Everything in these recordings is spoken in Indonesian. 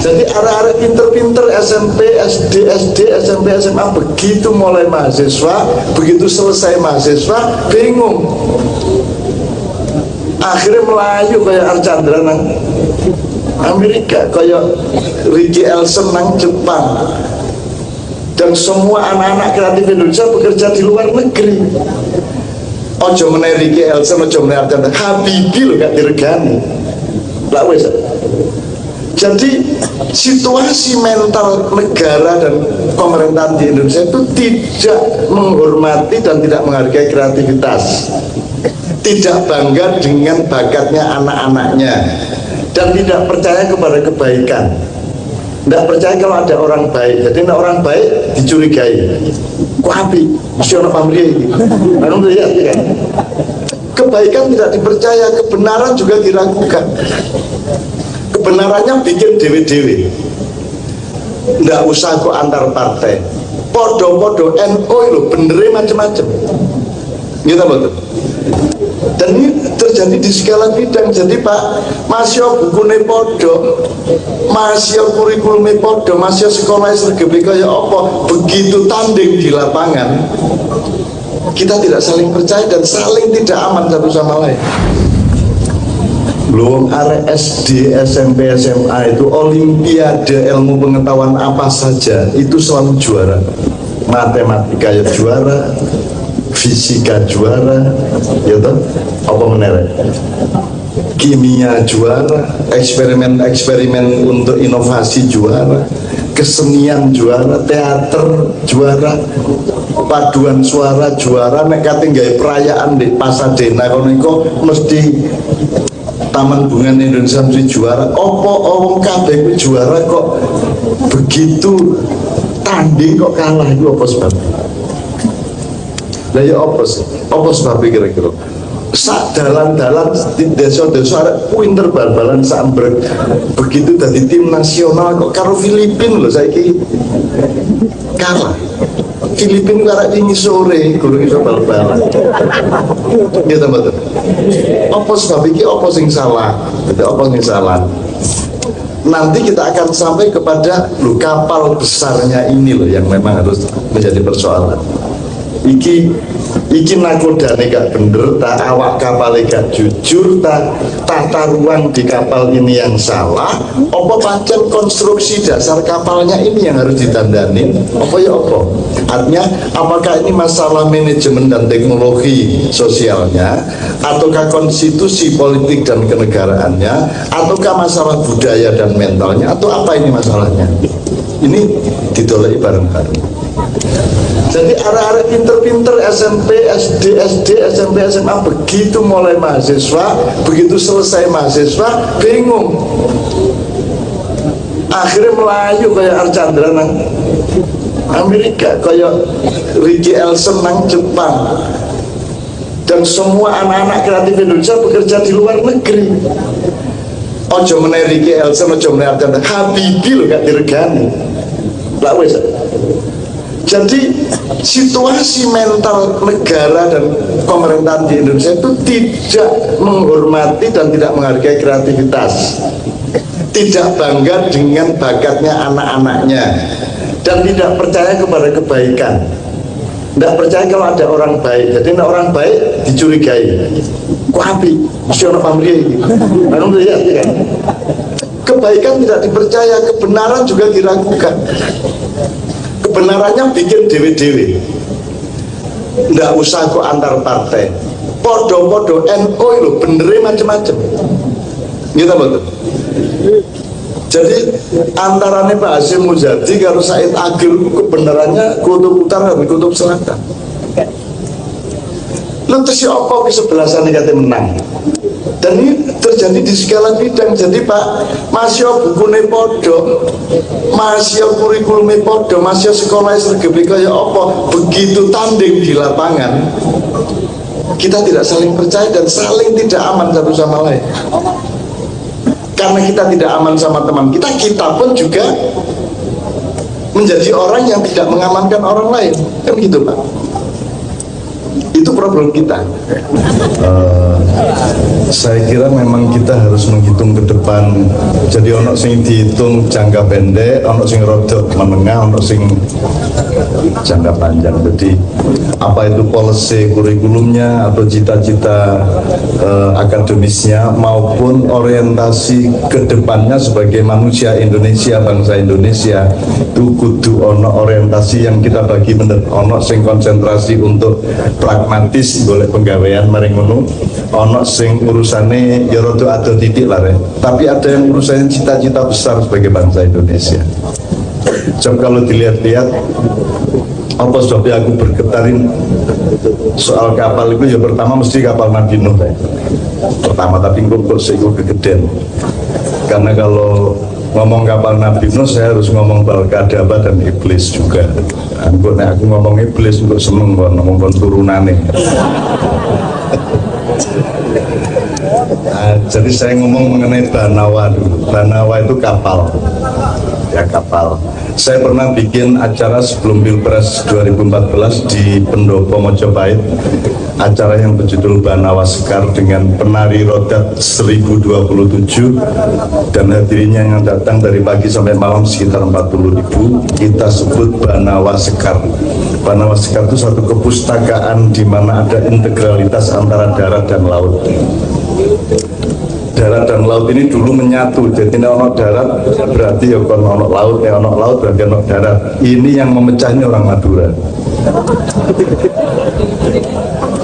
Jadi arek-arek pinter-pinter SMP, SD, SMP, SMA begitu mulai mahasiswa, begitu selesai mahasiswa bingung. Akhirnya melayu kayak Archandra nang Amerika, kayak Ricky Elson nang Jepang. Dan semua anak-anak kreatif Indonesia bekerja di luar negeri. Ojo meneh Ricky Elson, ojo meneh Archandra, Habibie loh gak diregani. Lah wes. Jadi situasi mental negara dan pemerintahan di Indonesia itu tidak menghormati dan tidak menghargai kreativitas, tidak bangga dengan bakatnya anak-anaknya, dan tidak percaya kepada kebaikan. Tidak percaya kalau ada orang baik. Jadi orang baik dicurigai. Kok api? Mesti orang pamrih ini. Anu lihat kan? Kebaikan tidak dipercaya, kebenaran juga diragukan. Kebenarannya bikin dewe-dewe. Nggak usah kok antar partai. Podo-podo NU itu benernya macam-macam. Gitu betul. Dan ini terjadi di segala bidang. Jadi Pak, masih bukune podo, masih kurikulumnya podo, masih sekolah sergepi kaya apa, begitu tanding di lapangan, kita tidak saling percaya dan saling tidak aman satu sama lain. Belum arek SD, SMP, SMA itu olimpiade ilmu pengetahuan apa saja itu selalu juara. Matematika ya juara, fisika juara, ya toh? Apa menere? Kimia juara, eksperimen untuk inovasi juara, kesenian juara, teater juara, paduan suara juara. Nek kate gawe perayaan di Pasadena kono iku mesti Taman Bunga Indonesia mesti juara. Opo wong kabeh juara kok begitu tanding kok kalah, itu apa sebabnya? Lah ya apa sih? Apa sebabnya kira-kira? Sak dalan-dalan di desa-desa ada pinter bal-balan sambrek. Begitu dari tim nasional kok karo Filipina loh saiki kalah. Filipina karena ini sore guru iso bal-balan. Ya teman-teman. Apa sebabnya? Apa sing salah? Apa sing salah? Nanti kita akan sampai kepada kapal besarnya ini loh yang memang harus menjadi persoalan. Iki nakodane gak bener, tak awak kapal gak jujur, tata ruang di kapal ini yang salah, apa pancen konstruksi dasar kapalnya ini yang harus ditandanin, apa ya apa? Artinya apakah ini masalah manajemen dan teknologi sosialnya, ataukah konstitusi politik dan kenegaraannya, ataukah masalah budaya dan mentalnya, atau apa ini masalahnya? Ini didolei bareng-bareng. Jadi arek-arek pinter-pinter SMP, SD, SMP, SMA begitu mulai mahasiswa, begitu selesai mahasiswa bingung. Akhirnya melayu kayak Archandra nang Amerika, kayak Ricky Elson nang Jepang. Dan semua anak-anak kreatif Indonesia bekerja di luar negeri. Ojo meneh Ricky Elson, ojo meneh Archandra, Habibie loh gak diregani. Lah wes. Jadi situasi mental negara dan pemerintahan di Indonesia itu tidak menghormati dan tidak menghargai kreativitas, tidak bangga dengan bakatnya anak-anaknya, dan tidak percaya kepada kebaikan, tidak percaya kalau ada orang baik. Jadi orang baik dicurigai. Kok api? Mesti orang pamrih ini. Anu lihat kan? Kebaikan tidak dipercaya, kebenaran juga diragukan. Kebenarannya bikin dewe-dewe. Nggak usah kok antar partai. Podo-podo NU itu benernya macam-macam. Gitu betul. Jadi antaranya Pak Hasyim Muzadi kalau Said Agil kebenarannya kutub utara dan kutub selatan. Lalu siapa di sebelah sana kata menang? Dan ini terjadi di segala bidang. Jadi Pak, masih bukune podo, masih kurikulumnya podo, masih sekolah sergepi kaya apa, begitu tanding di lapangan, kita tidak saling percaya dan saling tidak aman satu sama lain. Karena kita tidak aman sama teman kita, kita pun juga menjadi orang yang tidak mengamankan orang lain. Kan gitu Pak. Itu problem kita. Saya kira memang kita harus menghitung ke depan. Jadi ono sing dihitung jangka pendek, ono sing rodok menengah, ono sing jangka panjang. Jadi apa itu policy kurikulumnya atau cita-cita akademisnya maupun orientasi ke depannya sebagai manusia Indonesia, bangsa Indonesia, itu kudu ono orientasi yang kita bagi bener. Ono sing konsentrasi untuk pragmatis golek penggawean maring ngono, ono sing urusane ya rada ado titik lah, tapi ada yang urusannya cita-cita besar sebagai bangsa Indonesia. Jam kalau dilihat-lihat apa sebabnya aku bergetarin soal kapal itu, ya pertama mesti kapal Nabi Nuh pertama, tapi kok seiku kegedean. Karena kalau ngomong kapal Nabi Nuh saya harus ngomong Balkadaba dan iblis juga. Aku ngomong iblis untuk seneng kok ngomong turunane. Nah, jadi saya ngomong mengenai Banawa dulu. Banawa itu kapal, ya kapal. Saya pernah bikin acara sebelum Pilpres 2014 di Pendopo Mojopahit, acara yang berjudul Banawa Sekar dengan penari rodat 1027 dan hadirinnya yang datang dari pagi sampai malam sekitar 40.000. Kita sebut Banawa Sekar. Banawa Sekar itu satu kepustakaan di mana ada integralitas antara darat dan laut. Darat dan laut ini dulu menyatu, jadi ono darat berarti ya ono laut, ya ono laut berarti ono darat. Ini yang memecahnya orang Madura.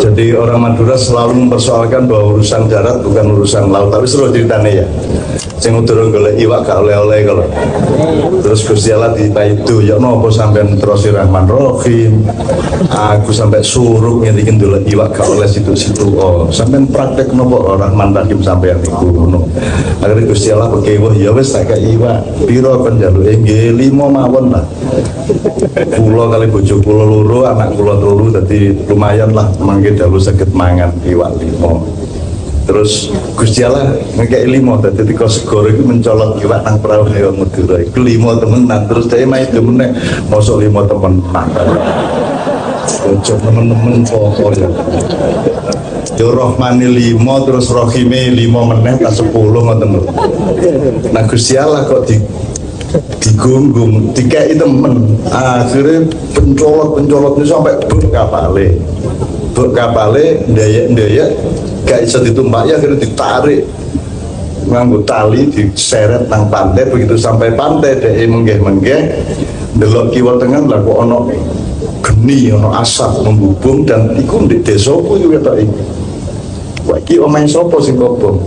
Jadi orang Madura selalu mempersoalkan bahwa urusan darat bukan urusan laut, tapi seru ceritanya ya. Sing udah golek iwak gak oleh-oleh kalau. Terus Gusti Allah dipaidu, ya nopo sampean terus Rahman Rahim. Aku sampai suruh ngetikin dulu iwak gak oleh situ-situ. Oh, sampean praktek nopo Rahman Rahim sampean iku ngono. Akhirnya Gusti Allah berkewah, ya wis tak kei iwak. Piro kon njaluk nggih 5 mawon lah. Kula kali bojo kula loro, anak kula 3, dadi lumayan lah mangke dalu saged mangan iwak 5. Terus Gusti Allah ngekei 5, dadi teko segoro iku mencolot iwak nang perahu ya Madura. Iku 5 temenan, terus dhek main demen mosok 5 temenan. Ojo temen-temen pokoknya. Yo Rahmani 5 terus Rahime 5 meneh ka 10 ngoten lho. Nah Gusti Allah kok digunggung, dikei temen. Akhirnya pencolot-pencolotnya sampai bek kapale ndayek-ndayek gak iso ditumpak, ya akhirnya ditarik nganggo tali diseret nang pantai. Begitu sampai pantai dhek menggeh-menggeh ndelok kiwa tengah lah kok ono geni, ono asap membubung, dan iku ndek desaku yo ketok iki. Wah iki omahe sapa sing kobong?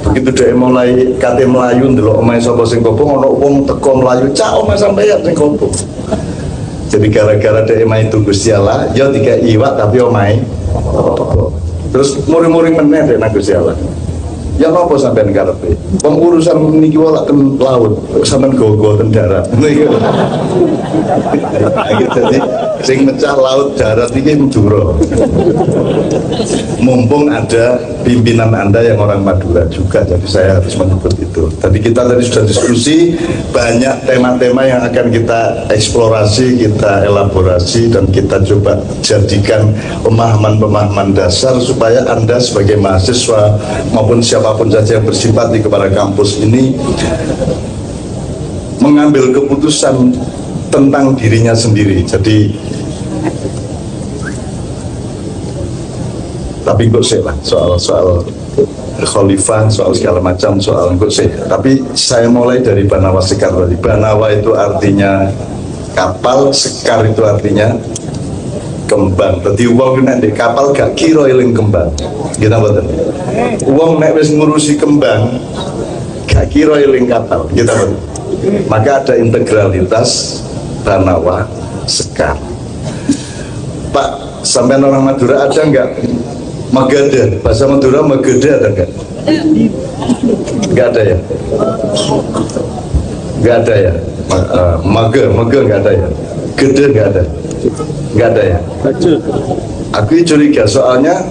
Begitu dhek mulai kate mlayu ndelok omahe sapa sing kobong, ono wong teko mlayu, "Cak omah sampeyan sing kobong." Jadi gara-gara dhek main itu Gusti Allah, ya dikai iwak tapi omahe terus muring-muring meneh dek nang Gusti Allah. Ya apa sampean karepe? Wong urusan niki wae ten laut, sampean go-go ten darat. Jadi sing mecah laut darat iki Madura. Mumpung ada pimpinan Anda yang orang Madura juga, jadi saya harus menyebut itu. Tadi kita sudah diskusi banyak tema-tema yang akan kita eksplorasi, kita elaborasi, dan kita coba jadikan pemahaman-pemahaman dasar supaya Anda sebagai mahasiswa maupun siapapun saja yang bersimpati kepada kampus ini mengambil keputusan tentang dirinya sendiri. Jadi tapi kok sih lah soal khalifah, soal segala macam, soal kok sih. Tapi saya mulai dari Banawa Sekar tadi. Banawa itu artinya kapal, Sekar itu artinya kembang. Jadi uang nek di kapal gak kira eling kembang. Kita betul. Uang nek wis ngurusi kembang gak kira eling kapal. Kita betul. Maka ada integralitas Banawa Sekar. Pak, sampai orang Madura ada enggak Magada? Bahasa Madura Magada ada enggak? Enggak ada ya? Enggak ada ya? Maga enggak ada ya? Gede enggak ada? Enggak ada ya? Aku curiga soalnya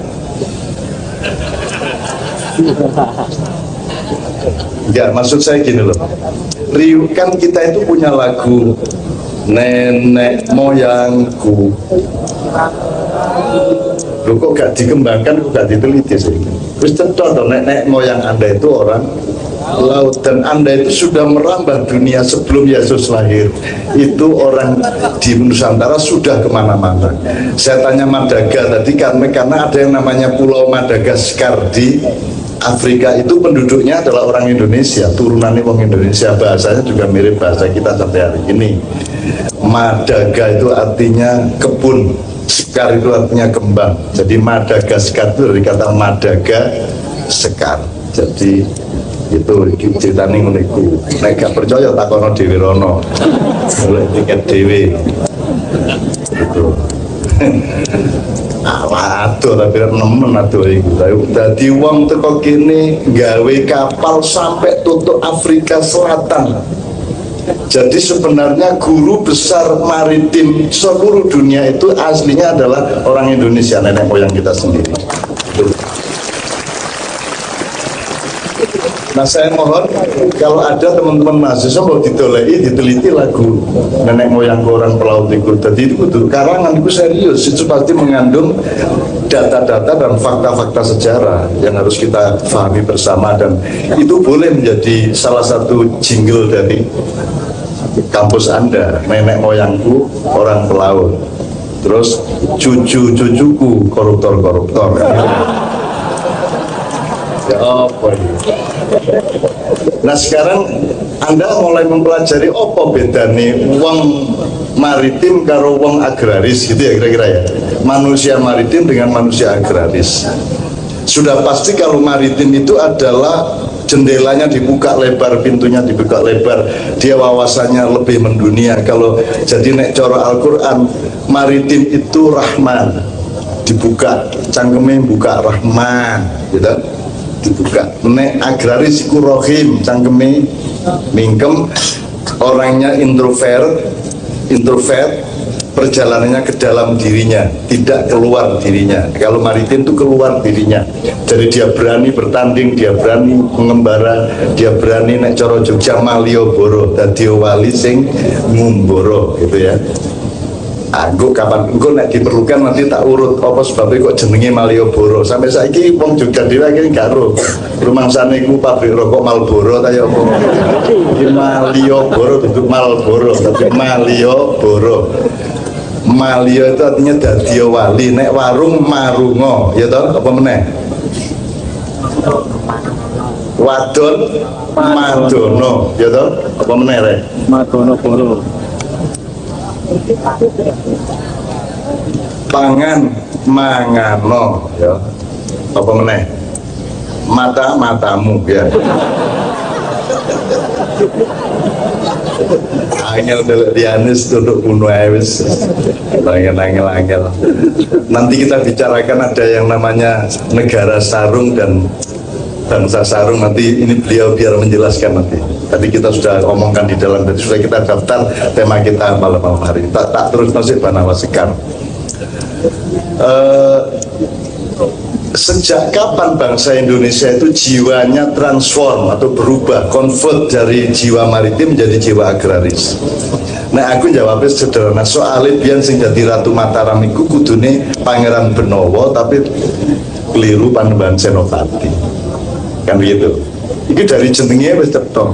enggak, maksud saya gini loh. Kan kita itu punya lagu nenek moyangku Loh, kok gak dikembangkan, kok gak diteliti sih? Wis cetha to nek moyang Anda itu orang laut, dan Anda itu sudah merambah dunia sebelum Yesus lahir. Itu orang di Nusantara sudah kemana-mana. Saya tanya Madaga tadi karena ada yang namanya Pulau Madagaskar di Afrika, itu penduduknya adalah orang Indonesia, turunannya orang Indonesia, bahasanya juga mirip bahasa kita sampai hari ini. Madaga itu artinya kebun, sekar itu artinya kembang. Jadi Madagaskar itu dari kata Madaga sekar. Jadi itu ceritanya ngono iku. Nek gak percaya takono dhewe rono. Oleh tiket dhewe. Itu. Aduh, tapi nemen aduh iku. Dadi wong teko kene gawe kapal sampai tutup Afrika Selatan. Jadi sebenarnya guru besar maritim seluruh dunia itu aslinya adalah orang Indonesia, nenek moyang kita sendiri. Nah, saya mohon kalau ada teman-teman mahasiswa mau diteliti lagu nenek moyang orang pelaut itu. Jadi itu karangan itu serius, itu pasti mengandung data-data dan fakta-fakta sejarah yang harus kita pahami bersama, dan itu boleh menjadi salah satu jingle dari kampus Anda. Nenek moyangku orang pelaut, terus cucu-cucuku koruptor-koruptor. Ya apa ini? Nah, sekarang Anda mulai mempelajari apa bedanya wong maritim karo wong agraris gitu ya, kira-kira ya. Manusia maritim dengan manusia agraris. Sudah pasti kalau maritim itu adalah jendelanya dibuka lebar, pintunya dibuka lebar, dia wawasannya lebih mendunia. Kalau jadi nek cara Al-Quran, maritim itu Rahman, dibuka cangkeme buka Rahman gitu, dibuka. Nek agraris iku Rohim, cangkeme mingkem, orangnya introvert, perjalanannya ke dalam dirinya, tidak keluar dirinya. Kalau maritim itu keluar dirinya, jadi dia berani bertanding, dia berani mengembara, dia berani nek coro Jogja Malioboro, dadi wali sing ngumboro gitu ya. Aku kapan engko nek diperlukan nanti tak urut apa sebabnya kok jenenge Malioboro. Sampai saiki wong Jogja dhewe akhire karo rumangsane iku pabrik rokok Marlboro ta ya apa. Iki Malioboro duduk Marlboro, tapi Malioboro. Malio itu artinya dadi wali, nek warung marungo, ya toh, apa meneh? Wadon madono, ya toh, apa meneh rek? Madono boro. Pangan mangano, ya. Apa meneh? Mata-matamu, ya. Angel delok Dianis duduk kuno wis angel. Nanti kita bicarakan ada yang namanya negara sarung dan bangsa sarung, nanti ini beliau biar menjelaskan nanti. Tadi kita sudah omongkan di dalam, dan sudah kita daftar tema kita malam hari. Tak terus nasib Banawa Sekar. Sejak kapan bangsa Indonesia itu jiwanya transform atau berubah, convert dari jiwa maritim menjadi jiwa agraris? Nah, aku jawabnya sederhana. Soalnya biyen sing jadi Ratu Mataram iku kudune Pangeran Benowo, tapi keliru Panembahan Senopati. Kan begitu. Iki dari jenenge wis cetha.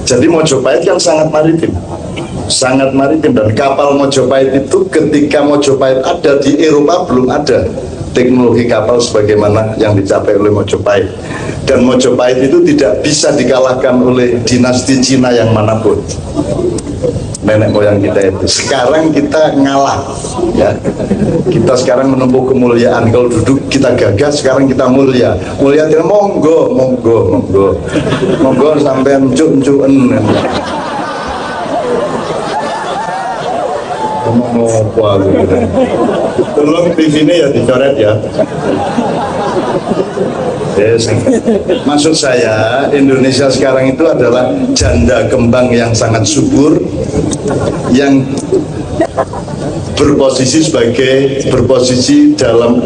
Jadi Mojopahit kan sangat maritim, dan kapal Mojopahit itu ketika Mojopahit ada di Eropa belum ada teknologi kapal sebagaimana yang dicapai oleh Mojopahit, dan Mojopahit itu tidak bisa dikalahkan oleh dinasti Cina yang manapun. Nenek moyang kita itu. Sekarang kita ngalah, ya. Kita sekarang menempuh kemuliaan. Kalau duduk kita gagah, sekarang kita mulia. Mulia tidak monggo sampai encuk-encuken. Tolong TV-nya ya dicoret ya. Yes. Maksud saya Indonesia sekarang itu adalah janda kembang yang sangat subur, yang berposisi dalam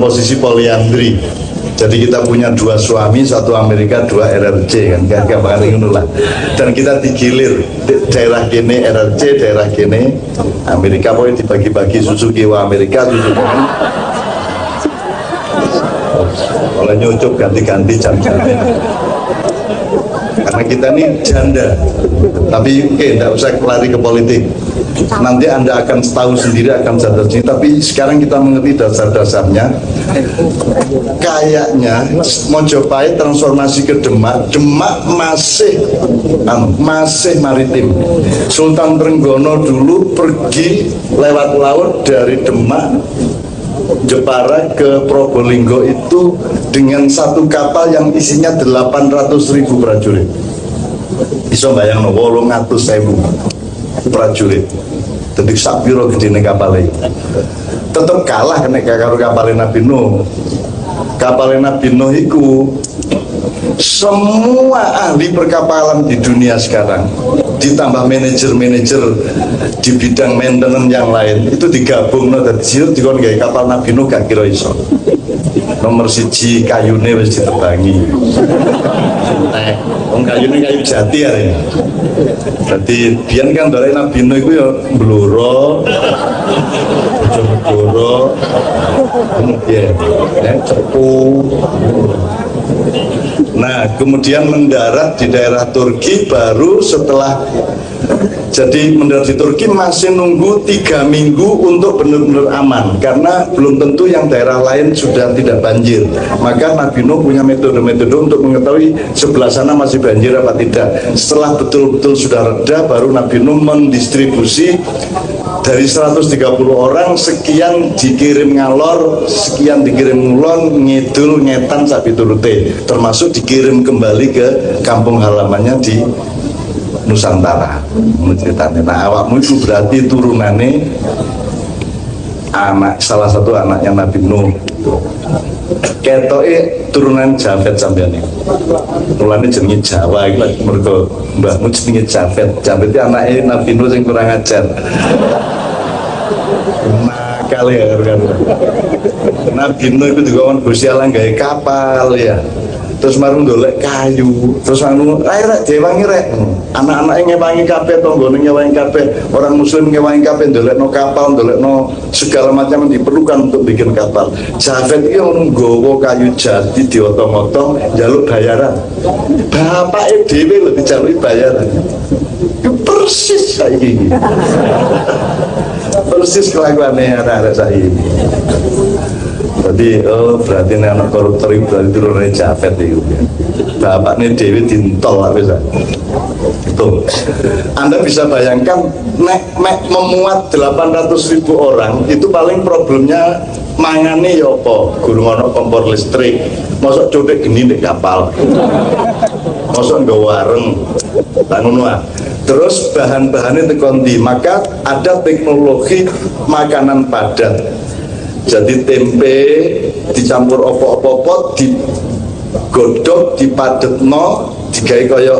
posisi poliandri. Jadi kita punya 2 suami, 1 Amerika, 2 RRC kan, gampang ngono lah. Dan kita digilir daerah kene RRC, daerah kene Amerika, pokoknya dibagi-bagi Suzuki wa Amerika, Suzuki kan. Kalau nyucup ganti-ganti jam-jamnya. Karena kita ini janda. Tapi oke, tidak usah lari ke politik. Nanti Anda akan tahu sendiri, akan sadar sendiri. Tapi sekarang kita mengerti dasar-dasarnya. Kayaknya Mojopahit transformasi ke Demak, Demak masih maritim. Sultan Trenggono dulu pergi lewat laut dari Demak Jepara ke Probolinggo itu dengan 1 kapal yang isinya 800.000 prajurit. Bisa bayang 800.000 prajurit. Jadi sapiro gedene kapalnya. Tetap kalah kena karo kapalnya Nabi Nuh. Kapalnya Nabi Nuh itu semua ahli perkapalan di dunia sekarang ditambah manajer-manajer di bidang maintenance yang lain itu digabung dari situ dikon gawe kapal Nabi Nuh gak kira iso. Nomor 1 kayune wis ditebangi. Wong kayune kayu jati ya. Berarti biyen kan dari Nabi Nuh iku ya bluro. Bluro. Ya, cepu. Nah, kemudian mendarat di daerah Turki baru setelah jadi mendarat di Turki masih nunggu 3 minggu untuk benar-benar aman karena belum tentu yang daerah lain sudah tidak banjir. Maka Nabi Nuh punya metode-metode untuk mengetahui sebelah sana masih banjir apa tidak. Setelah betul-betul sudah reda baru Nabi Nuh mendistribusi dari 130 orang sekian dikirim ngalor, sekian dikirim ngulon, ngidul, ngetan sapi turute, termasuk dikirim kembali ke kampung halamannya di Nusantara. Menceritanya. Nah, awakmu itu berarti turunannya anak, salah satu anaknya Nabi Nuh. Ketoke turunan Jafet sampeyan iki. Mulane jenenge Jawa iki lha mergo mbahmu jenenge Jafet. Jafet iki anake Nabi Nuh sing kurang ajar. Nakal ya kan. Nabi Nuh itu dikon Gusti Allah gawe kapal ya. Terus marung ndolek kayu, terus anu rek dewangi rek. Anak-anake ngewangi kabeh, tanggane ngewangi kabeh, orang muslim ngewangi kabeh ndolekno kapal, ndolekno segala macam yang diperlukan untuk bikin kapal. Jafet iki nggawa kayu jati diotong-otong njaluk bayaran. Bapake dhewe lho dijaluki bayaran. Itu persis saiki. Persis kelakuane anak-anak saiki. Jadi berarti anak koruptor itu berarti turunnya Jafet itu. Bapaknya Dewi dintol lah bisa. Itu. Anda bisa bayangkan memuat 800.000 orang itu paling problemnya mangane ya apa? Gurung ana kompor listrik. Mosok cobek gini di kapal. Mosok nggo wareng. Ngono. Terus bahan-bahannya tekondi, maka ada teknologi makanan padat. Jadi tempe dicampur opo-opo digodok, dipadetno, digawe kaya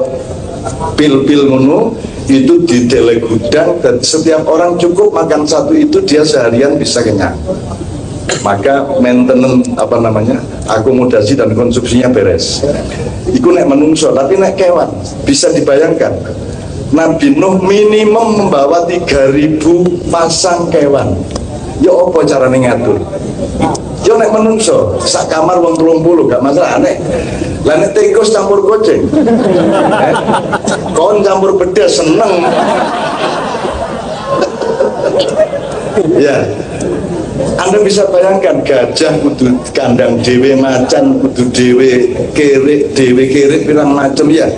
pil-pil ngono, itu didelek gudang dan setiap orang cukup makan satu itu dia seharian bisa kenyang. Maka maintenance akomodasi dan konsumsinya beres. Iku nek menungso, tapi nek kewan bisa dibayangkan. Nabi Nuh minimum membawa 3.000 pasang kewan. Ya apa carane ngatur? Ya nek menungso, sak kamar wong 30 gak masalah nek. Lah nek tikus campur goceng. Kon campur bedas seneng. Ya. Anda bisa bayangkan gajah kudu kandang dewe, macan kudu dewe, kerek dewe, kerek pirang macam ya.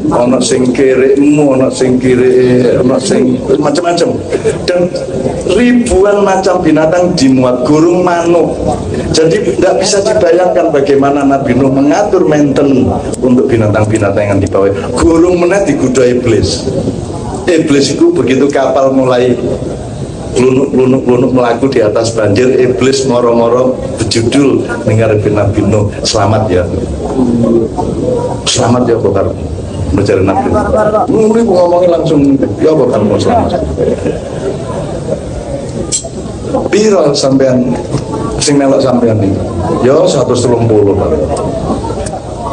Ono sing kerekmu, ono sing kere, ono sing macam-macam. Dan ribuan macam binatang dimuat, burung manuk. Jadi tidak bisa dibayangkan bagaimana Nabi Nuh mengatur maintenance untuk binatang-binatang yang dibawa. Burung meneh digoda iblis. Iblis itu begitu kapal mulai lunuk-lunuk melaku di atas banjir, iblis moro-moro berjudul ngarepin Nabi Nuh, selamat ya. Selamat ya Bokar. Mencari Nabi Nuh. Ngomongin langsung ya Bokar mau selamat. Piro sampean sing melok sampean iki. Ya 130.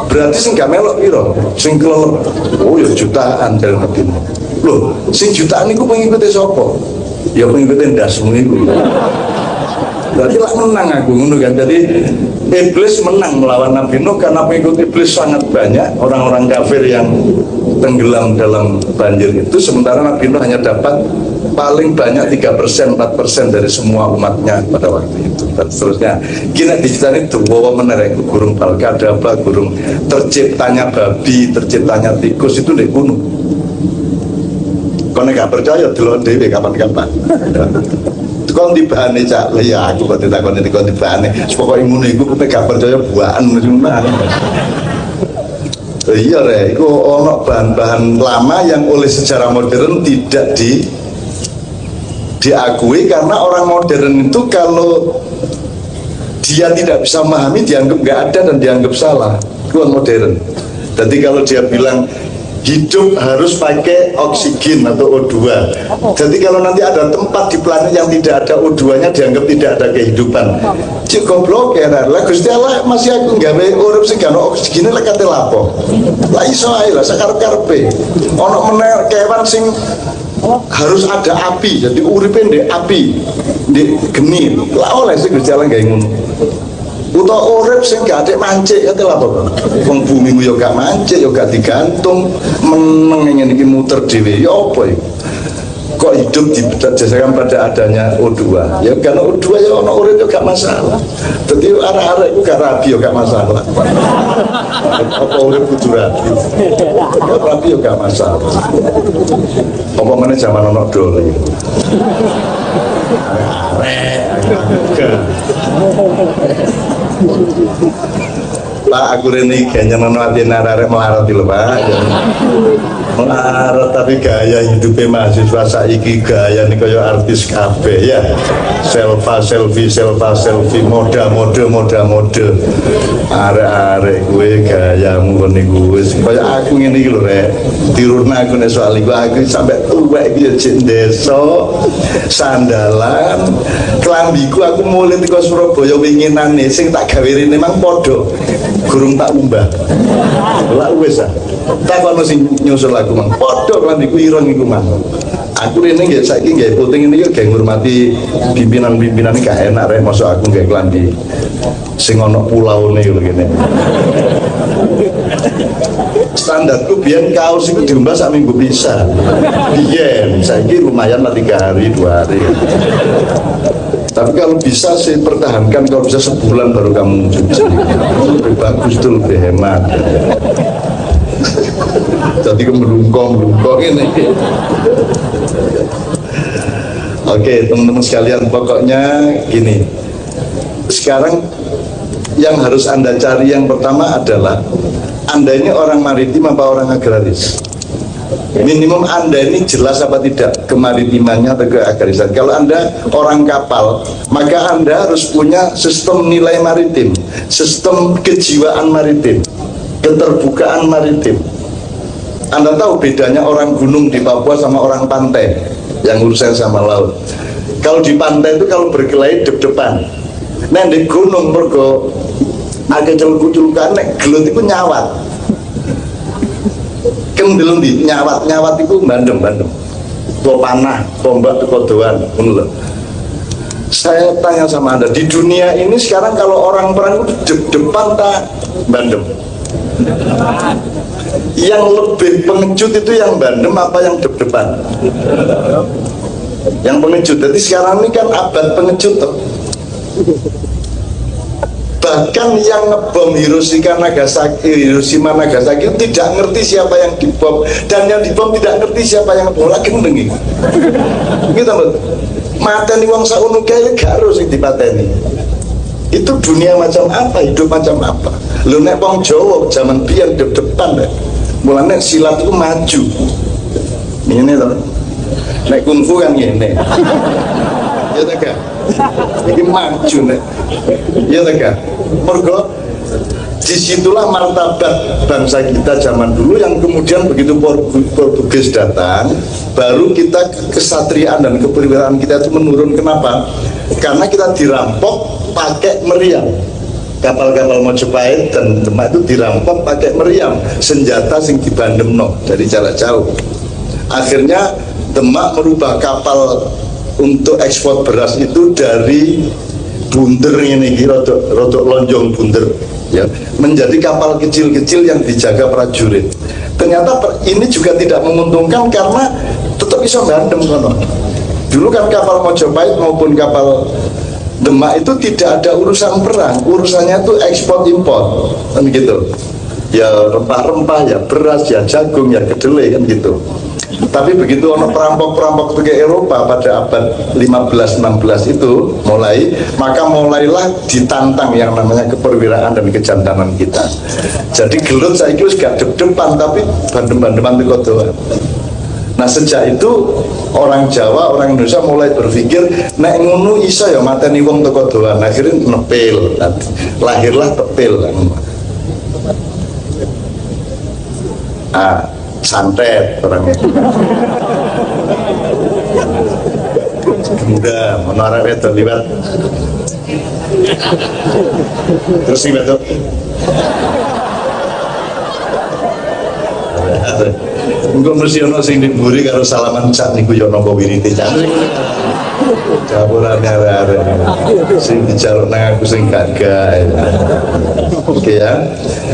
Berarti sing gak melok piro? Sing kelelep. Oh ya jutaan dari Medina. Loh, sing jutaan iku pengikuti sapa? Ya pengikuti ndasmu iku. Berarti lah menang aku ngono kan. Jadi iblis menang melawan Nabi Nuh karena pengikut iblis sangat banyak, orang-orang kafir yang tenggelam dalam banjir itu, sementara Nabi Nuh hanya dapat paling banyak 3%, 4% dari semua umatnya pada waktu itu, dan seterusnya. Gini diceritani itu bahwa menerek burung balkadaba, burung terciptanya babi, terciptanya tikus itu di gunung. Kau gak percaya dulu dewe kapan-kapan. Kon dibahane cak, ya aku kok ditakoni kon dibahane. Pokoke ngono iku kowe gak percaya buahan menawa. Iya rek, iku ono bahan-bahan lama yang oleh sejarah modern tidak diakui karena orang modern itu kalau dia tidak bisa memahami dianggap nggak ada dan dianggap salah. Itu modern. Jadi kalau dia bilang hidup harus pakai oksigen atau O2. Jadi kalau nanti ada tempat di planet yang tidak ada O2-nya dianggap tidak ada kehidupan. Cik goblok ya, lah Gusti Allah masih aku gawe urip sing gak ono oksigen lek kate lapo. Lah iso ae lah sakarep-karepe. Ono meneh kewan sing harus ada api, jadi uripe ndek api, ndek geni. Lah oleh sing Gusti Allah gawe ngono. Uta urip sing gak atik mancik kate lha apa? Wong bumi yo gak mancik, yo gak digantung, meneng ngene iki muter dhewe. Ya apa iki? Kok hidup didasarkan pada adanya O2? Ya karena O2 ya ono urip yo gak masalah. Dadi arek-arek iku gak rabi yo gak masalah. Apa urip kudu rabi? Ya rabi yo gak masalah. Apa meneh zaman ono dole. Pak, aku ini kayaknya menurut arek melarat lho Pak. Melarat tapi gaya hidupnya mahasiswa saiki gaya nih kayak artis kabeh ya. Selfie, moda. Arek gue gayamu kon niku wis kaya aku ngene iki lho rek. Dirurna aku nek soal iku aku sampai tuwek iki jek desa sandalan. Klambiku aku mulai teko Surabaya winginane sing tak gawe rene memang padha. Gurung tak umbah. Lah wis ah. Tak ono sing nyusul aku mang. Padha klambiku ireng iku mang. Aku rene nggih saiki nggih puting ini nggih ngurmati pimpinan-pimpinan gak enak rek masuk aku nggih klambi sing ono pulaune lho kene. Standarku biyen kaos iku diumbah sak minggu bisa. Biyen saiki lumayan lah 3 hari 2 hari. Tapi kalau bisa sih pertahankan, kalau bisa sebulan baru kamu cuci. Lebih bagus tuh, lebih hemat. Jadi melungkong ini. Oke teman-teman sekalian, pokoknya gini. Sekarang yang harus Anda cari yang pertama adalah Anda ini orang maritim apa orang agraris. Minimum Anda ini jelas apa tidak kemaritimannya atau keagrarisan. Kalau Anda orang kapal, maka Anda harus punya sistem nilai maritim, sistem kejiwaan maritim, keterbukaan maritim. Anda tahu bedanya orang gunung di Papua sama orang pantai yang urusan sama laut. Kalau di pantai itu kalau berkelahi dep-depan. Nah di gunung mergo agak celuk-celukan, nek gelut itu nyawat. Kendel di nyawat itu bandem. Tua panah, tombak itu kodoan. Saya tanya sama Anda, di dunia ini sekarang kalau orang perang itu depan tak bandem? Yang lebih pengecut itu yang bandem apa yang depan? Yang pengecut. Jadi sekarang ini kan abad pengecut tuh. Bahkan yang ngebom Hiroshima Nagasaki itu tidak ngerti siapa yang dibom, dan yang dibom tidak ngerti siapa yang ngebom. Lagi mendengi gitu loh, mateni wong sauno kae gak harus dipateni. Itu dunia macam apa, hidup macam apa. Lu nek wong Jawa zaman biyen depan deh, mulane silat itu maju ini toh, nek kungfu kan ngene ya tak ini maju nek ya tak mergo disitulah martabat bangsa kita zaman dulu yang kemudian begitu Portugis datang, baru kita kesatriaan dan keperwiraan kita itu menurun. Kenapa? Karena kita dirampok pakai meriam. Kapal-kapal Mojopahit dan Demak itu dirampok pakai meriam, senjata sing dibandemno dari jarak jauh. Akhirnya Demak merubah kapal untuk ekspor beras itu dari bunder ini, rodok lonjong bunder ya, menjadi kapal kecil-kecil yang dijaga prajurit. Ternyata ini juga tidak menguntungkan karena tetap bisa bandem kono. Dulu kan kapal Mojopahit maupun kapal Demak itu tidak ada urusan perang, urusannya itu ekspor impor kan gitu. Ya rempah-rempah, ya beras, ya jagung, ya kedelai kan gitu. Tapi begitu ono perampok-perampok ke Eropa pada abad 15-16 itu maka mulailah ditantang yang namanya keperwiraan dan kejantanan kita. Jadi gelut saya itu gak depan tapi bandem-bandeman teko doang. Nah sejak itu orang Jawa, orang Indonesia mulai berpikir nek ngono iso ya mateni wong teko doan. Akhirnya nepil, lahirlah tepil. Santet orangnya. Kemudian menara itu libat. Terus ini betul. Engko mesti ono sing diburi karo salaman sak niku yo napa wirite cak. Capurane arek-arek. Sing dijaluk nang aku sing gagah. Oke ya.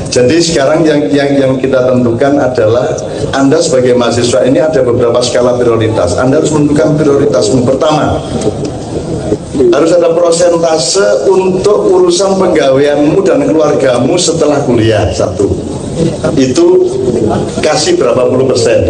Jadi sekarang yang kita tentukan adalah Anda sebagai mahasiswa ini ada beberapa skala prioritas. Anda harus menentukan prioritasmu. Pertama, harus ada persentase untuk urusan penggaweanmu dan keluargamu setelah kuliah. Satu, itu kasih berapa puluh persen.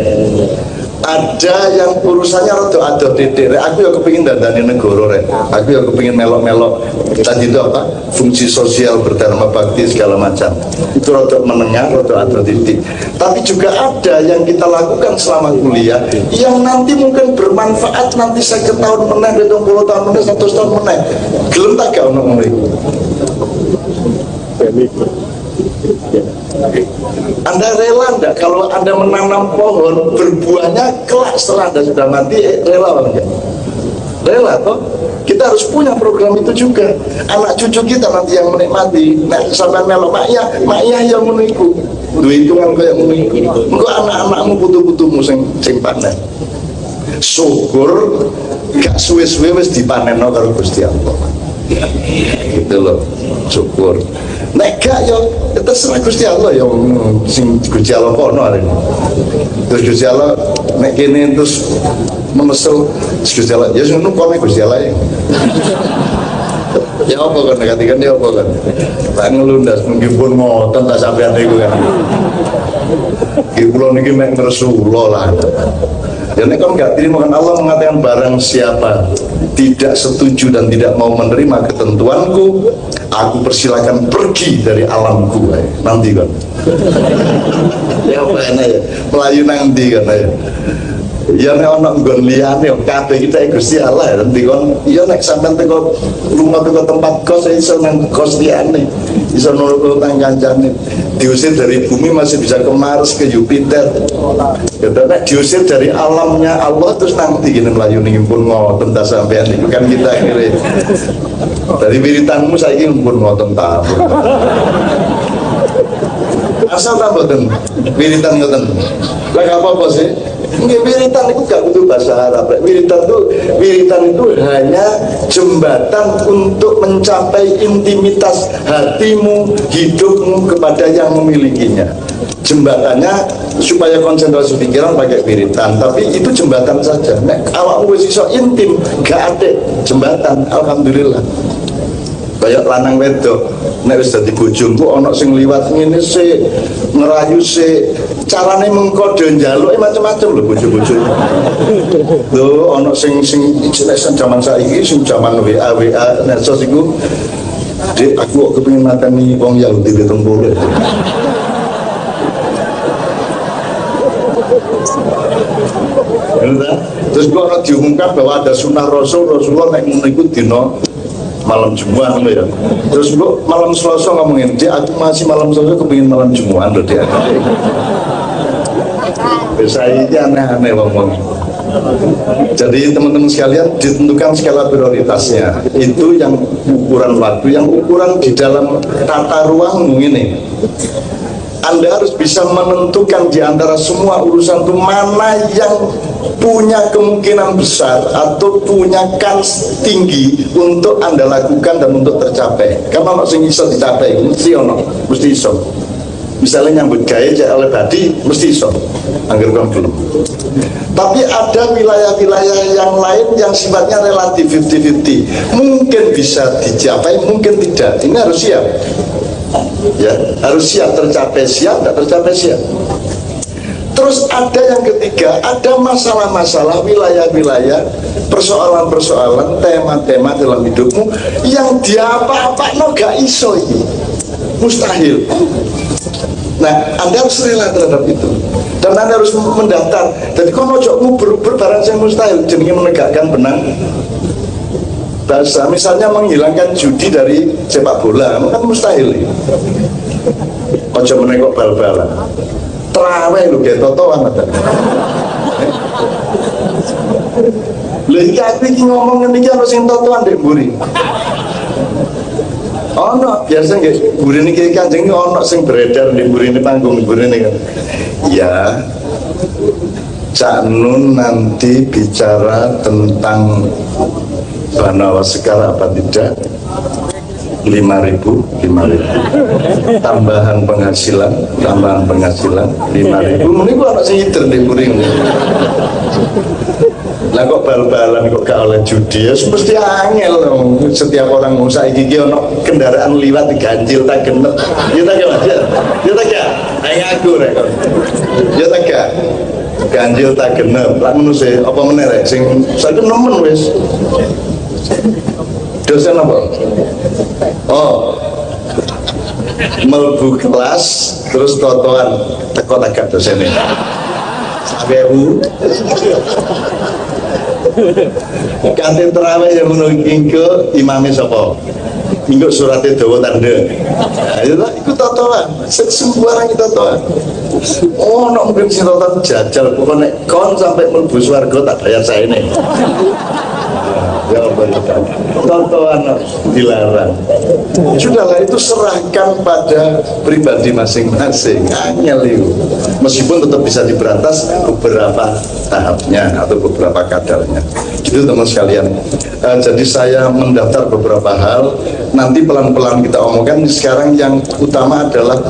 Ada yang urusannya rada titik. Aku ya kepingin dandani negara rek. Aku ya kepingin melok-melok tadi itu apa? Fungsi sosial berdharma bakti segala macam. Itu rada menengah, rada titik. Tapi juga ada yang kita lakukan selama kuliah yang nanti mungkin bermanfaat nanti 50 tahun meneh, 20 tahun meneh, 100 tahun meneh. Gelem tak gak ono ngono iku. Anda rela enggak kalau Anda menanam pohon berbuahnya kelak setelah Anda sudah mati, rela enggak? Rela toh? Kita harus punya program itu juga. Anak cucu kita nanti yang menikmati. Nah, sampai melok maknya yang meniku. Duh hitungan kayak meniku. Engko anak-anakmu putu-putumu sing panen. Syukur gak suwe-suwe wis dipanenno karo Gusti Allah. Gitu loh. Syukur. Nek gak yo terserah Gusti Allah ya sing Gusti Allah kono arek. Terus Gusti Allah nek kene terus memesul Gusti Allah ya ngono kono Gusti Allah ya. Ya apa kan katikan ya apa kan. Tak ngelundas mungkin pun ngoten tak sampean niku kan. Iki kula niki mek Rasulullah lah. Ya nek kon gak terima kan Allah mengatakan barang siapa tidak setuju dan tidak mau menerima ketentuanku, aku persilakan pergi dari alamku. Nanti kan ya apa enak ya melayu nanti kan ya nek ana nggon liyane kabeh kita Gusti Allah ya nanti kon ya nek sampean teko lunga teko tempat kos iso nang kos liyane iso nurut nang kancane diusir dari bumi masih bisa ke Mars ke Jupiter ya nek diusir dari alamnya Allah terus nanti gini melayu ning pun ngoten ta sampean itu kan kita kira dari wiritanmu saiki pun ngoten ta asal tak boten wiritan ngoten lah gak apa-apa sih. Nggih, wiritan itu gak butuh bahasa Arab. Wiritan itu hanya jembatan untuk mencapai intimitas hatimu, hidupmu kepada yang memilikinya. Jembatannya supaya konsentrasi pikiran pakai wiritan, tapi itu jembatan saja. Nek awakmu wis iso intim, gak ada jembatan, alhamdulillah. Kayak lanang wedok nek wis dadi bojoku ana sing liwat ngene sik ngerayu sik carane mengkode njaluke macam-macam lho bojo-bojo lho ana sing zaman saiki sing zaman WA medsos iku Dik aku kok kepengin mateni wong Yahudi di Tengkulu terus kok diumumkan bahwa ada sunnah Rasulullah nek ngono iku dina malam Jumat ya. Terus bu malam Selasa ngomongin dia, aku masih malam Selasa kepingin malam Jumat loh dia. Saya ini aneh-aneh ngomong. Jadi teman-teman sekalian ditentukan skala prioritasnya. Itu yang ukuran waktu, yang ukuran di dalam tata ruangmu ini. Anda harus bisa menentukan di antara semua urusan itu mana yang punya kemungkinan besar atau punya kans tinggi untuk Anda lakukan dan untuk tercapai. Karena sing iso dicapai, mesti ono, mesti iso. Misalnya nyambut gawe oleh tadi, mesti iso. Angger kon belum. Tapi ada wilayah-wilayah yang lain yang sifatnya relatif 50-50. Mungkin bisa dicapai, mungkin tidak. Ini harus siap. Ya, harus siap, tercapai siap, tidak tercapai siap. Terus ada yang ketiga, ada masalah-masalah, wilayah-wilayah, persoalan-persoalan, tema-tema dalam hidupmu yang diapa-apa no gak iso ini, mustahil. Nah, Anda harus rela terhadap itu, dan Anda harus mendaftar. Jadi kau mau ngubur-ubur barang yang mustahil, jadi menegakkan benang bahasa, misalnya menghilangkan judi dari sepak bola, kan mustahil. Ojo menengok bal-balan, terawih lu kayak totoan ada. Lagi aku ini ngomong ini harus yang totoan deh buri. Oh no, biasa nggak buri ini kayak kanjeng ini ono sing beredar di buri ini panggung buri ini kan. Ya, Cak Nun nanti bicara tentang Banawa sekarang apa tidak 5.000 tambahan penghasilan 5.000 ini gua anak sing iter di buring lah kok bal-balan kok gak oleh judi ya mesti angel dong. Setiap orang ngusaha iki ono kendaraan liwat diganjil tak genep ya tak aja ya tak ya ayo aku rek ya tak ya ganjil tak genep lah ngono sih apa meneh rek sing saiki nemen wis dosen apa? Oh, melbu kelas terus totoan teko tagak dosennya. Sawewu. Kantin terawih yang menunggu ke imamnya sapa? Minggu suratnya dawa tanda. Nah, itu ikut totoan. Semua orang itu totoan. Oh, nak mungkin si totoan jajal. Pokoknya kon sampai melbu swarga tak bayar saya ini. Ya tontonan dilarang. Sudahlah itu serahkan pada pribadi masing-masing. Angel itu. Meskipun tetap bisa diberantas beberapa tahapnya atau beberapa kadarnya. Gitu teman sekalian. Jadi saya mendaftar beberapa hal. Nanti pelan-pelan kita omongkan. Sekarang yang utama adalah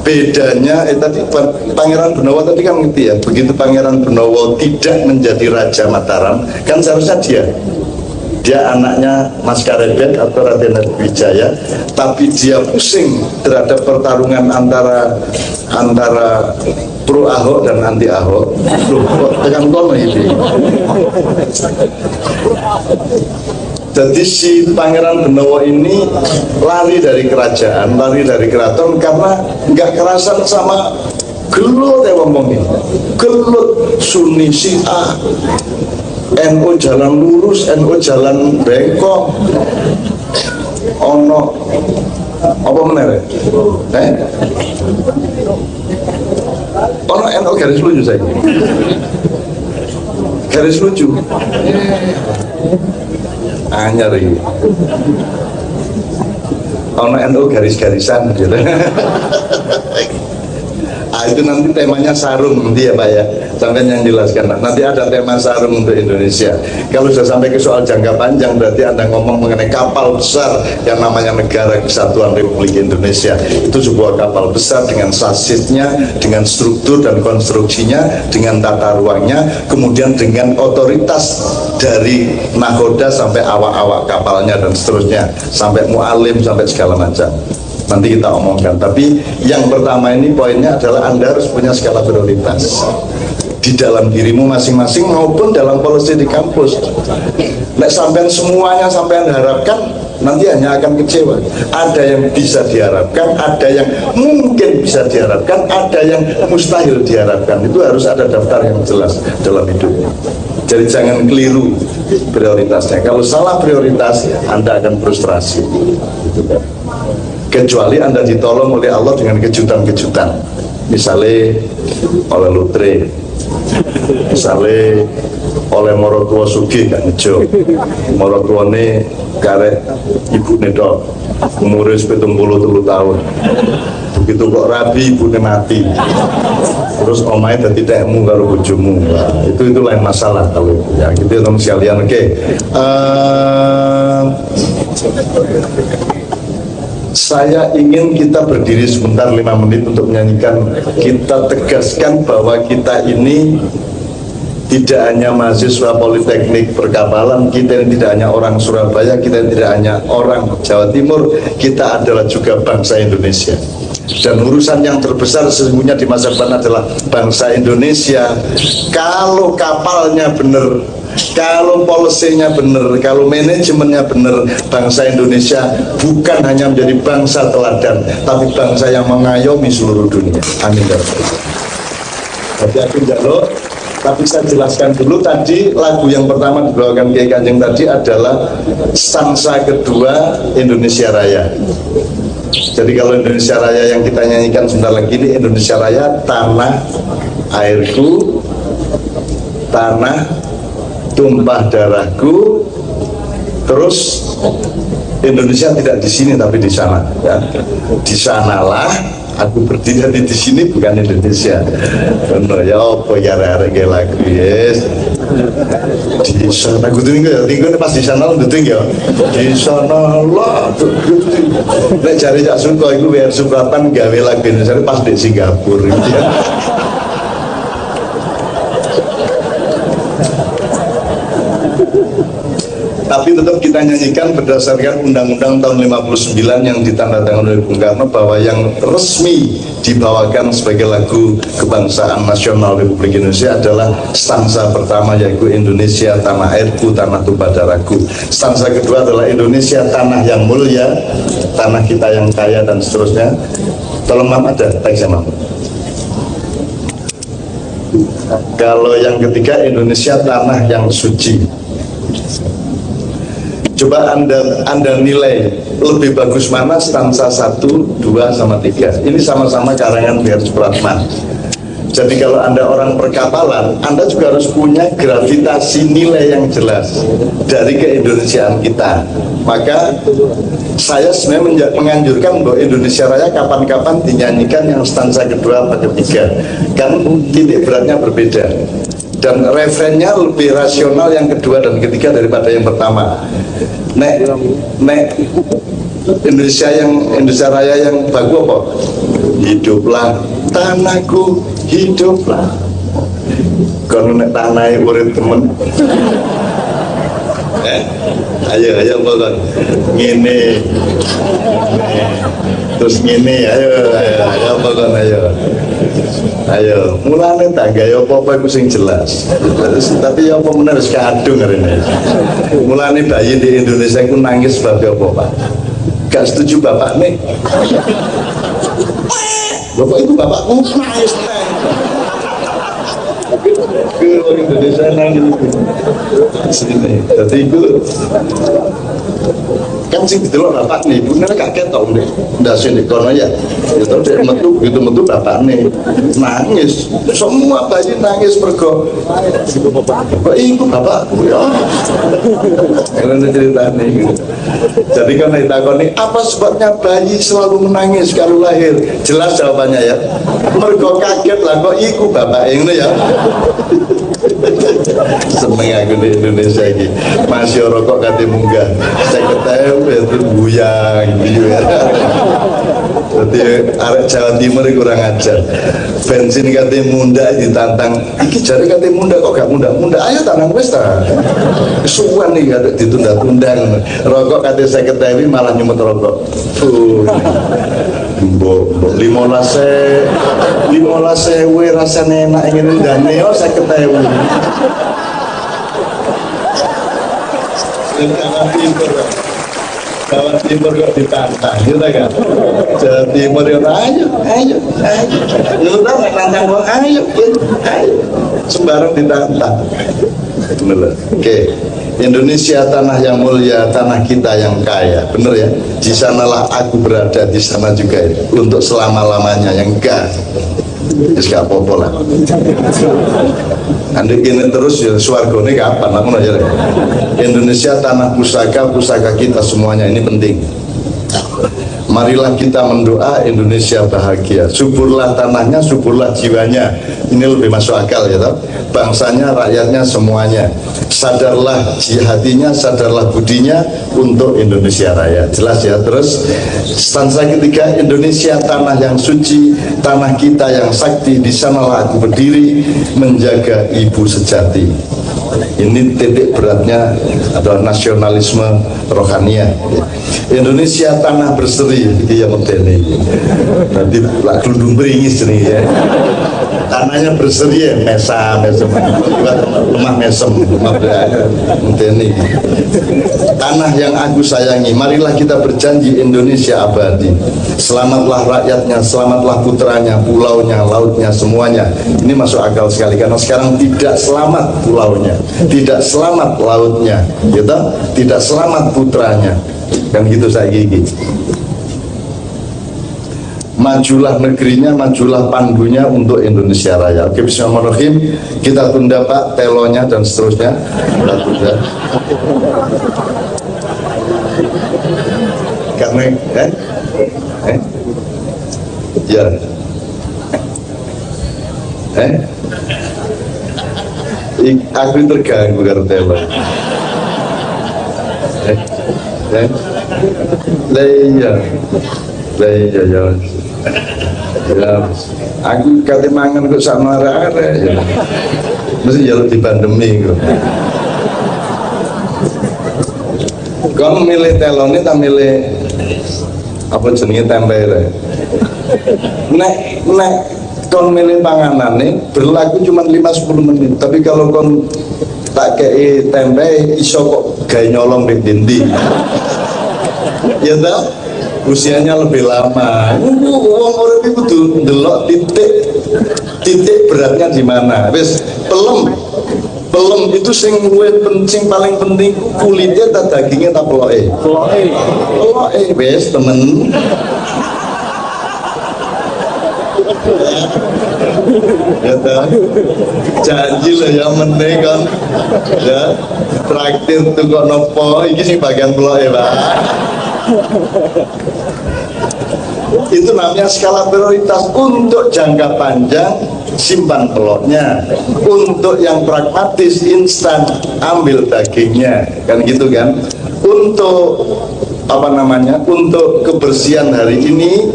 bedanya. Tadi Pangeran Benawa tadi kan ngerti ya. Begitu Pangeran Benawa tidak menjadi Raja Mataram, kan seharusnya dia anaknya Mas Karebet atau Raden Wijaya, tapi dia pusing terhadap pertarungan antara pro Ahok dan anti Ahok. Loh, kok tekan kono ini. Jadi si Pangeran Benawa ini lari dari kerajaan, lari dari keraton karena nggak kerasan sama gelut ya ngomongin, gelut Sunni Syiah. NU jalan lurus, NU jalan bengkok, ono apa meneh? Ono NU garis lucu saya, garis lucu, anyar ini, ono NU garis-garisan gitu. Itu nanti temanya sarung nanti ya Pak ya, sampai yang jelaskan. Nanti ada tema sarung untuk Indonesia. Kalau sudah sampai ke soal jangka panjang, berarti Anda ngomong mengenai kapal besar yang namanya Negara Kesatuan Republik Indonesia. Itu sebuah kapal besar dengan sasisnya, dengan struktur dan konstruksinya, dengan tata ruangnya, kemudian dengan otoritas dari nakoda sampai awak-awak kapalnya dan seterusnya, sampai mualim, sampai segala macam. Nanti kita omongkan, tapi yang pertama ini poinnya adalah Anda harus punya skala prioritas di dalam dirimu masing-masing maupun dalam polisi di kampus. Nek sampean semuanya sampean harapkan nanti hanya akan kecewa. Ada yang bisa diharapkan, ada yang mungkin bisa diharapkan, ada yang mustahil diharapkan. Itu harus ada daftar yang jelas dalam hidupnya. Jadi jangan keliru prioritasnya. Kalau salah prioritas, Anda akan frustrasi. Kecuali Anda ditolong oleh Allah dengan kejutan-kejutan. Misalnya oleh lotre, misalnya oleh morotua sugih gak ngejo, morotuane karek ibu nedok umurnya 73 tahun, begitu kok rabi ibunya mati, terus omai dadi tekmu karo bojomu. Nah, itu lain masalah. Kalau ya gitu ya teman sekalian. Oke. Saya ingin kita berdiri sebentar 5 menit untuk menyanyikan. Kita tegaskan bahwa kita ini tidak hanya mahasiswa Politeknik Perkapalan, kita ini tidak hanya orang Surabaya, kita ini tidak hanya orang Jawa Timur, kita adalah juga bangsa Indonesia. Dan urusan yang terbesar sesungguhnya di masa depan adalah bangsa Indonesia. Kalau kapalnya benar, kalau polisinya benar, kalau manajemennya benar, bangsa Indonesia bukan hanya menjadi bangsa teladan, tapi bangsa yang mengayomi seluruh dunia. Amin. Tapi aku jaluk, tapi saya jelaskan dulu tadi lagu yang pertama dibawakan Kiai Kanjeng tadi adalah stansa kedua Indonesia Raya. Jadi kalau Indonesia Raya yang kita nyanyikan sebentar lagi ini Indonesia Raya, tanah airku, tanah tumpah darahku, terus Indonesia tidak di sini tapi di sana, ya. Di sanalah aku berdiri, di sini bukan Indonesia. Benar ya, apa ya rek lagu yes. Di sana aku tinggal pas di sana lu ya. Di sana lah. Nek cari Cak Suko iku biar Supratan gawe lagu Indonesia pas di Singapura gitu ya. Tapi tetap kita nyanyikan berdasarkan Undang-Undang tahun 59 yang ditandatangani oleh Bung Karno, bahwa yang resmi dibawakan sebagai lagu kebangsaan nasional Republik Indonesia adalah stansa pertama, yaitu Indonesia tanah airku, tanah tumpah darahku. Stansa kedua adalah Indonesia tanah yang mulia, tanah kita yang kaya, dan seterusnya. Tolong Mam, ada teksnya Mam. Kalau yang ketiga Indonesia tanah yang suci. Coba anda nilai lebih bagus mana stansa 1, 2, sama 3. Ini sama-sama karangan Biar Supratman. Jadi kalau Anda orang perkapalan, Anda juga harus punya gravitasi nilai yang jelas dari keindonesiaan kita. Maka saya sebenarnya menganjurkan bahwa Indonesia Raya kapan-kapan dinyanyikan yang stansa kedua atau ketiga, kan titik beratnya berbeda. Dan referennya lebih rasional yang kedua dan ketiga daripada yang pertama. Nek Indonesia Raya yang bagus apa? Hiduplah tanahku, hiduplah. Kalau nek tanah urip temen. Ayo pokok ngene. Terus ngene, ayo pokok ayo mulane tak gawe apa-apa iku sing jelas. Tapi ya apa meneh wis kadung rene. Mulane bayi di Indonesia iku nangis sebab apa, Pak? Gak setuju bapak nih. Bapak itu bapakku nangis. Ke orang Indonesia nangis. Sini. Jadi itu kan sing didelok bapak nih, bener kaget tau nih, ndase nek kono ya. Ya terus dia metu bapak nih nangis, semua bayi nangis mergo kok iku bapakku ya. Karena ceritane gitu. Jadi kan ditakoni apa sebabnya bayi selalu menangis kalau lahir? Jelas jawabannya ya. Mergo kaget lah kok iku bapak ngono ya. Seneng aku di Indonesia ini masih rokok kate munggah saya ketemu itu buyang gitu ya. Jadi arek Jawa Timur kurang ajar, bensin kate munda ditantang iki jare kate munda kok gak munda ayo tanang wis ta suwan nih kate ditunda-tunda rokok kate 50.000 malah nyumet rokok mbok 15.000 rasane enak ingin ndane yo 50.000. Jawa Timur kok ditantang, gitu kan? Jawa Timur ya ayo, lu tahu nantang kok ayo, sembarang ditantang. Bener. Oke. Indonesia tanah yang mulia, tanah kita yang kaya, bener ya. Di sanalah aku berada, di sana juga ya. Untuk selama-lamanya yang enggak. Terus gak apa-apa lah. Nanti gini terus ya swargone kapan? Aku nanya. Indonesia tanah pusaka kita semuanya ini penting. Marilah kita mendoa Indonesia bahagia. Suburlah tanahnya, suburlah jiwanya. Ini lebih masuk akal ya toh. Bangsanya, rakyatnya, semuanya. Sadarlah hatinya, sadarlah budinya untuk Indonesia Raya. Jelas ya. Terus stanza ketiga, Indonesia tanah yang suci, tanah kita yang sakti, di sanalah aku berdiri menjaga ibu sejati. Ini titik beratnya adalah nasionalisme rohania. Indonesia tanah berseri, iya medeni. Nanti lak glundung beringis nih ya. Tanahnya berseri ya, mesem, lemah mesem, medeni. Tanah yang aku sayangi, marilah kita berjanji Indonesia abadi. Selamatlah rakyatnya, selamatlah putranya, pulaunya, lautnya, semuanya. Ini masuk akal sekali karena sekarang tidak selamat pulaunya, tidak selamat lautnya, gitu? Tidak selamat putranya. Kan gitu saya gigi. Majulah negerinya, majulah pandunya untuk Indonesia Raya. Oke, bismillahirrahmanirrahim. Kita tunda Pak telonya dan seterusnya. Kita tunda. Karena ya. Aku terganggu karena telo. Iya, ya. Aku kate mangan kok sak marah-marah ya. Mesti ya di pandemi kok. Kau milih telone tak milih apa jenenge tempe re. Nek kon milih panganane berlaku cuma 5-10 menit. Tapi kalau kon tak kei tempe iso kok gawe nyolong ning dindi. Ya tak? Usianya lebih lama. Wong urip iku kudu ndelok titik beratnya di mana. Wis pelem itu sing paling penting kulitnya tak dagingnya tak peloke. Peloke wis temen. Ya tak? Janji lah ya meneh kan. Ya traktir tuh kok nopo iki sing bagian peloke, Pak. Itu namanya skala prioritas. Untuk jangka panjang simpan telurnya, untuk yang pragmatis instan ambil dagingnya, kan gitu kan. Untuk apa namanya, untuk kebersihan hari ini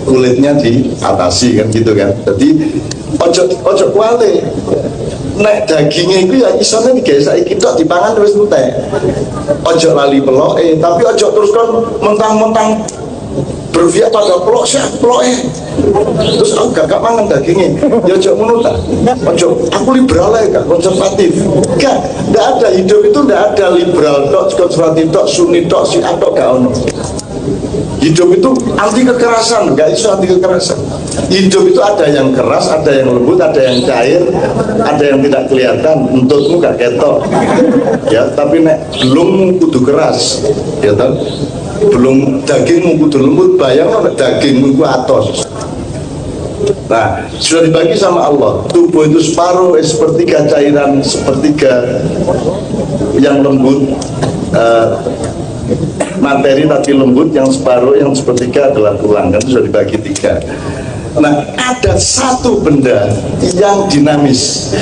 kulitnya diatasi, kan gitu kan. Jadi ojo kuale nek dagingnya itu ya isone digawe saiki tok dipangan wis entek. Ojo lali peloke, tapi ojo terus kon mentang-mentang berpihak pada pelok terus aku gak mangan dagingnya. Ya ojo ngono ta. Ojo aku liberal ya, gak konservatif. Gak ada, hidup itu gak ada liberal tok, konservatif tok, sunni tok, syiah tok, gak ono. Hidup itu anti kekerasan, gak iso anti kekerasan. Hidup itu ada yang keras, ada yang lembut, ada yang cair, ada yang tidak kelihatan. Untutmu gak ketok, ya. Tapi nek belum kudu keras, ya kan? Belum dagingmu kudu lembut, bayang nek dagingmu ku atos. Nah, sudah dibagi sama Allah. Tubuh itu separuh, sepertiga cairan, sepertiga yang lembut. Materi tapi lembut, yang separuh, yang sepertiga adalah tulang, kan sudah dibagi 3. Nah, ada satu benda yang dinamis.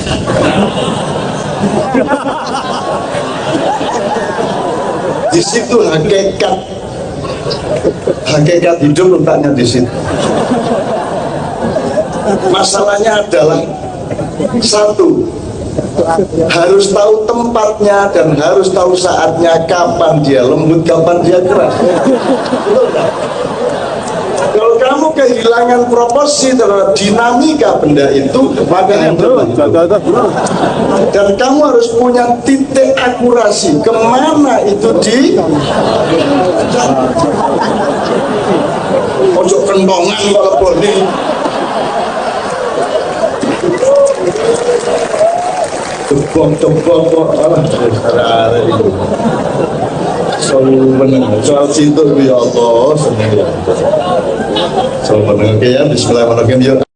Di situ hakikat hidup letaknya di situ. Masalahnya adalah satu, harus tahu tempatnya dan harus tahu saatnya, kapan dia lembut, kapan dia keras. Kalau kamu kehilangan proporsi terhadap dinamika benda itu, maka dan kamu harus punya titik akurasi kemana itu Ojo kentongan kok lebone. Cebong kok alah arek itu. Soal situ ya Allah seneng. Soal meneng ya bismillahirrahmanirrahim.